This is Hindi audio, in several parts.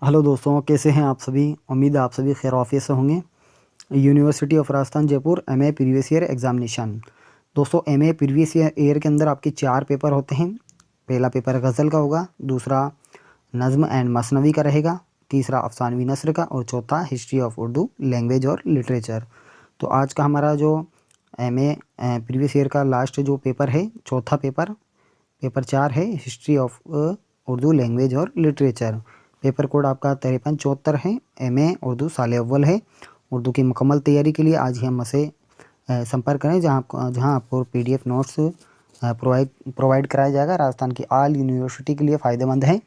हेलो दोस्तों, कैसे हैं आप सभी। उम्मीद है आप सभी खैर आफियत से होंगे। University of Rajasthan Jaipur MA previous year examination. दोस्तों, एमए प्रीवियस ईयर के अंदर आपके 4 पेपर होते हैं। पहला पेपर गज़ल का होगा, दूसरा नज़्म एंड मसनवी का रहेगा, तीसरा अफसानवी नस्र का और चौथा हिस्ट्री ऑफ उर्दू लैंग्वेज और लिटरेचर। तो आज का हमारा जो एमए प्रीवियस ईयर का लास्ट जो पेपर है, चौथा पेपर 4 है, हिस्ट्री ऑफ उर्दू लैंग्वेज और लिटरेचर। पेपर कोड आपका 5374 है। एमए उर्दू साल अव्वल है। उर्दू की मुकम्मल तैयारी के लिए आज ही हमसे संपर्क करें, जहां आपको पीडीएफ नोट्स प्रोवाइड कराया जाएगा। राजस्थान की ऑल यूनिवर्सिटी के लिए फ़ायदेमंद है।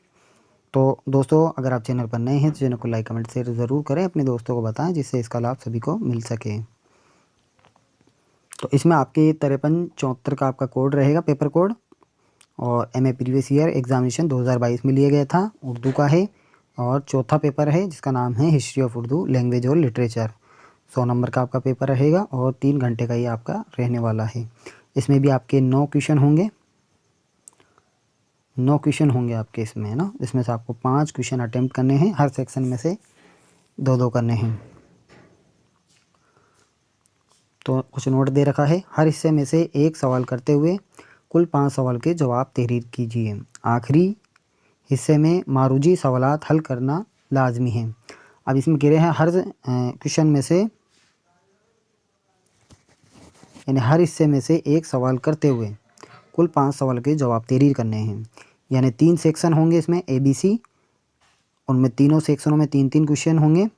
तो दोस्तों, अगर आप चैनल पर नए हैं तो चैनल को लाइक कमेंट शेयर ज़रूर करें, अपने दोस्तों को बताएं, जिससे इसका लाभ सभी को मिल सके। तो इसमें आपके 5374 का आपका कोड रहेगा, पेपर कोड। और एमए प्रीवियस ईयर एग्जामिनेशन 2022 में लिया गया था, उर्दू का है। और चौथा पेपर है जिसका नाम है हिस्ट्री ऑफ उर्दू लैंग्वेज और लिटरेचर। 100 नंबर का आपका पेपर रहेगा और 3 घंटे का ये आपका रहने वाला है। इसमें भी आपके 9 क्वेश्चन होंगे। 9 क्वेश्चन होंगे आपके इसमें, है ना। इसमें से आपको 5 क्वेश्चन अटेम्प्ट करने हैं, हर सेक्शन में से 2-2 करने हैं। तो कुछ नोट दे रखा है, हर हिस्से में से एक सवाल करते हुए कुल 5 सवाल के जवाब तहरीर कीजिए। आखिरी हिस्से में मारूजी सवालात हल करना लाजमी है। अब इसमें कह रहे हैं हर क्वेश्चन में से, यानी हर हिस्से में से एक सवाल करते हुए कुल 5 सवाल के जवाब तहरीर करने हैं। यानी 3 सेक्शन होंगे इसमें ABC, उनमें तीनों सेक्शनों में 3-3 क्वेश्चन होंगे।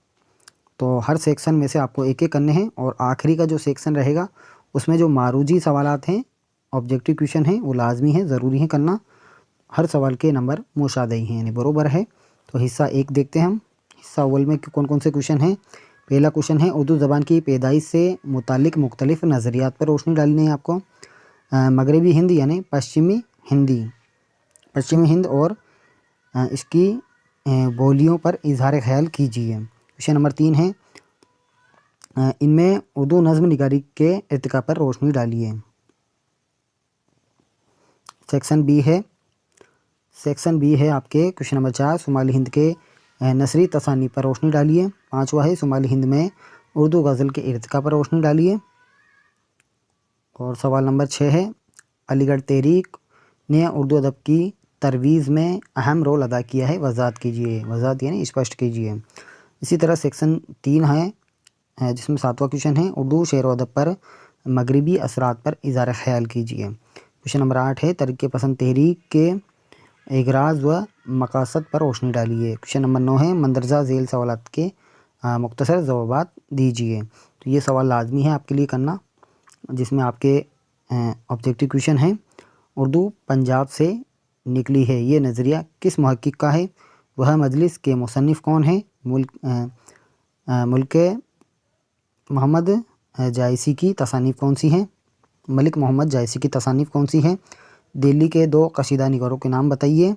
तो हर सेक्शन में से आपको एक एक करने हैं। और आखिरी का जो सेक्शन रहेगा उसमें जो मारूजी सवालात हैं, ऑब्जेक्टिव क्वेश्चन हैं, वो लाजमी है, ज़रूरी है करना। हर सवाल के नंबर मुशादई हैं, यानी बरोबर है। तो हिस्सा 1 देखते हैं हम। हिस्सा अव्वल में कौन कौन से क्वेश्चन हैं। पहला क्वेश्चन है उर्दू ज़बान की पैदाइश से मुतालिक मुख्तलिफ नज़रियात पर रोशनी डालनी है आपको। मगरबी हिंद यानी पश्चिमी हिंद और इसकी बोलियों पर इजहार ख्याल कीजिए। क्वेश्चन नंबर 3 है इनमें उर्दू नज़्म निगारी के इर्तिका पर रोशनी डालिए। सेक्शन बी है आपके क्वेश्चन नंबर 4, शुमाली हिंद के नसरी तसानी पर रोशनी डालिए। 5वां है शुमाली हिंद में उर्दू गज़ल के इर्तिका पर रोशनी डालिए। और सवाल नंबर 6 है अलीगढ़ तहरीक ने उर्दू अदब की तरवीज़ में अहम रोल अदा किया है, वज़ाहत कीजिए। वज़ाहत यानी स्पष्ट कीजिए। इसी तरह सेक्शन 3 है जिसमें 7वां क्वेश्चन है उर्दू शेर व अदब पर मगरबी असरात पर इज़हार ख्याल कीजिए। क्वेश्चन नंबर 8 है तरीक़े पसंद तहरीक के एगराज व मकासद पर रोशनी डालिए। क्वेश्चन नंबर 9 है मंदरजा झेल सवालात के मुख्तसर जवाबात दीजिए। तो ये सवाल लाजमी है आपके लिए करना, जिसमें आपके ऑब्जेक्टिव क्वेश्चन हैं। उर्दू पंजाब से निकली है, ये नज़रिया किस मुहक्किक का है। वह मजलिस के मुसन्निफ़ कौन है। मुल्क मोहम्मद जायसी की तसानीफ़ कौन सी हैं। मलिक मोहम्मद जायसी की तसानीफ़ कौन सी हैं। दिल्ली के 2 कशीदा निगारों के नाम बताइए।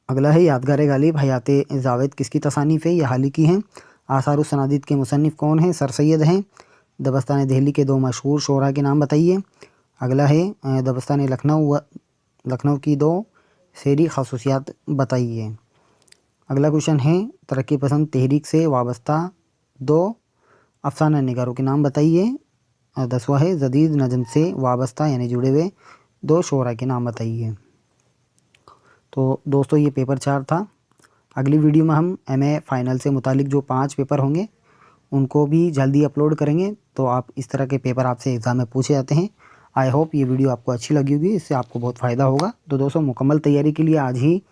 अगला है यादगार गालिब हयाते जावेद किसकी तसानीफ़ है, ये हाल ही की हैं। आसारुस सनादिद के मुसन्निफ़ कौन हैं, सर सैयद हैं। दबस्तान दिल्ली के 2 मशहूर शोरा के नाम बताइए। अगला है दबस्तान लखनऊ की 2 शेरी खसूसियात बताइए। अगला क्वेश्चन है तरक्की पसंद तहरीक से वाबस्ता 2 अफसाना निगारों के नाम बताइए। 10वां है जदीद नज़म से वाबस्ता यानी जुड़े हुए 2 शोरा के नाम बताइए। तो दोस्तों, ये पेपर 4 था। अगली वीडियो में हम एमए फाइनल से मुतालिक जो 5 पेपर होंगे उनको भी जल्दी अपलोड करेंगे। तो आप इस तरह के पेपर आपसे एग्ज़ाम में पूछे जाते हैं। आई होप ये वीडियो आपको अच्छी लगी होगी, इससे आपको बहुत फ़ायदा होगा। तो दोस्तों, मुकम्मल तैयारी के लिए आज ही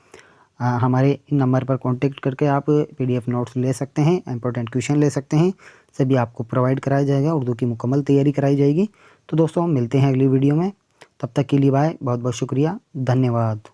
हमारे नंबर पर कांटेक्ट करके आप पीडीएफ नोट्स ले सकते हैं, इंपॉर्टेंट क्वेश्चन ले सकते हैं, सभी आपको प्रोवाइड कराया जाएगा। उर्दू की मुकम्मल तैयारी कराई जाएगी। तो दोस्तों, हम मिलते हैं अगली वीडियो में। तब तक के लिए बाय, बहुत बहुत शुक्रिया, धन्यवाद।